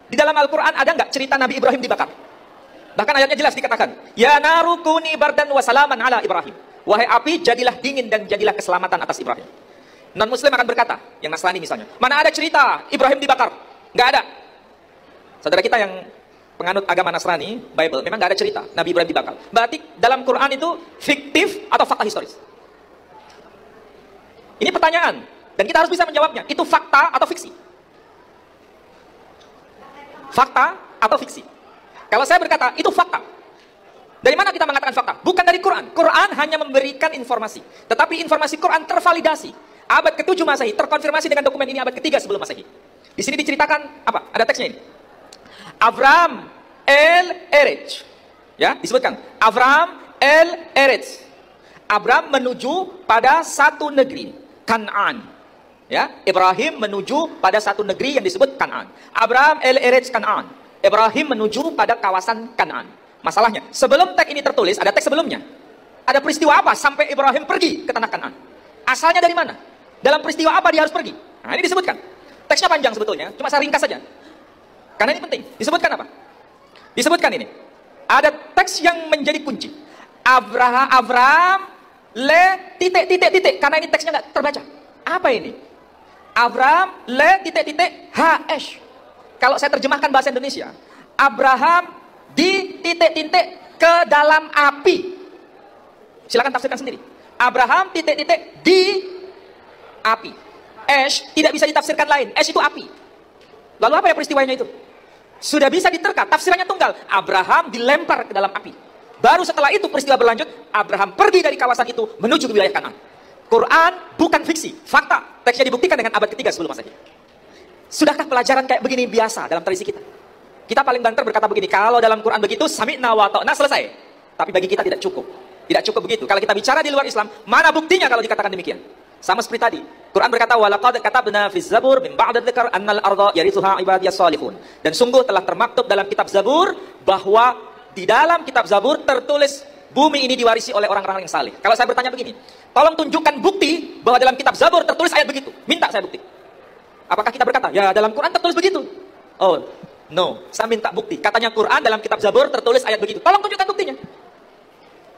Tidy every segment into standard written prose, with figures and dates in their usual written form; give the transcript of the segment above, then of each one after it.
Di dalam Al-Quran ada nggak cerita Nabi Ibrahim dibakar? Bahkan ayatnya jelas dikatakan, Ya naru kuni bardan wa salaman ala Ibrahim. Wahai api, jadilah dingin dan jadilah keselamatan atas Ibrahim. Non-Muslim akan berkata, yang Nasrani misalnya, mana ada cerita Ibrahim dibakar? Nggak ada. Saudara kita yang penganut agama Nasrani, Bible, memang nggak ada cerita Nabi Ibrahim dibakar. Berarti dalam Quran itu fiktif atau fakta historis? Ini pertanyaan, dan kita harus bisa menjawabnya. Itu fakta atau fiksi? Fakta atau fiksi? Kalau saya berkata, itu fakta. Dari mana kita mengatakan fakta? Bukan dari Quran. Quran hanya memberikan informasi. Tetapi informasi Quran tervalidasi. Abad ke-7 Masehi, terkonfirmasi dengan dokumen ini abad ke-3 sebelum Masehi. Di sini diceritakan, apa? Ada teksnya ini. Avram el-Eretz. Ya, disebutkan. Avram el-Eretz. Abram menuju pada satu negeri, Kan'an. Ya, Ibrahim menuju pada satu negeri yang disebut Kan'an. Abram el-Eretz Kan'an. Ibrahim menuju pada kawasan Kan'an. Masalahnya, sebelum teks ini tertulis, ada teks sebelumnya. Ada peristiwa apa sampai Ibrahim pergi ke tanah Kan'an? Asalnya dari mana? Dalam peristiwa apa dia harus pergi? Nah, ini disebutkan. Teksnya panjang sebetulnya, cuma saya ringkas saja. Karena ini penting. Disebutkan apa? Disebutkan ini. Ada teks yang menjadi kunci. Avram le titik. Karena ini teksnya nggak terbaca. Apa ini? Avram le titik H-S. Kalau saya terjemahkan bahasa Indonesia, Abraham di titik ke dalam api. Silakan tafsirkan sendiri. Abraham titik di api. Ash tidak bisa ditafsirkan lain. Ash itu api. Lalu apa ya peristiwanya itu? Sudah bisa diterka, tafsirannya tunggal. Abraham dilempar ke dalam api. Baru setelah itu peristiwa berlanjut, Abraham pergi dari kawasan itu menuju ke wilayah Kan'an. Quran bukan fiksi, fakta. Teksnya dibuktikan dengan abad ke-3 sebelum Masehi. Sudahkah pelajaran kayak begini biasa dalam tradisi kita? Kita paling banter berkata begini, kalau dalam Quran begitu, sami'na wa ta'na, selesai. Tapi bagi kita tidak cukup. Tidak cukup begitu. Kalau kita bicara di luar Islam, mana buktinya kalau dikatakan demikian? Sama seperti tadi. Quran berkata, walaqad katabna fiz zabur min ba'da dzikr annal arda yarithuha ibadiyas salihun. Dan sungguh telah termaktub dalam kitab Zabur bahwa di dalam kitab Zabur tertulis bumi ini diwarisi oleh orang-orang yang saleh. Kalau saya bertanya begini, tolong tunjukkan bukti bahwa dalam kitab Zabur tertulis ayat begitu. Minta saya bukti. Apakah kita berkata, ya dalam Quran tertulis begitu? Oh, no. Saya minta bukti. Katanya Quran dalam kitab Zabur tertulis ayat begitu. Tolong tunjukkan buktinya.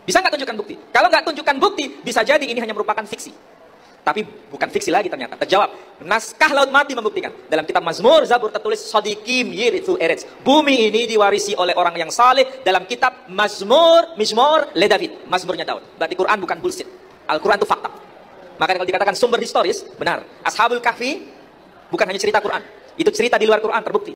Bisa nggak tunjukkan bukti? Kalau nggak tunjukkan bukti, bisa jadi ini hanya merupakan fiksi. Tapi bukan fiksi lagi ternyata. Terjawab. Naskah laut mati membuktikan. Dalam kitab Mazmur, Zabur tertulis Sodikim yirithu eretz. Bumi ini diwarisi oleh orang yang saleh. Dalam kitab Mizmor le David. Mazmurnya Daud. Berarti Quran bukan bullshit. Al-Quran itu fakta. Maka kalau dikatakan sumber historis, benar. Ashabul Kahfi bukan hanya cerita Quran. Itu cerita di luar Quran terbukti.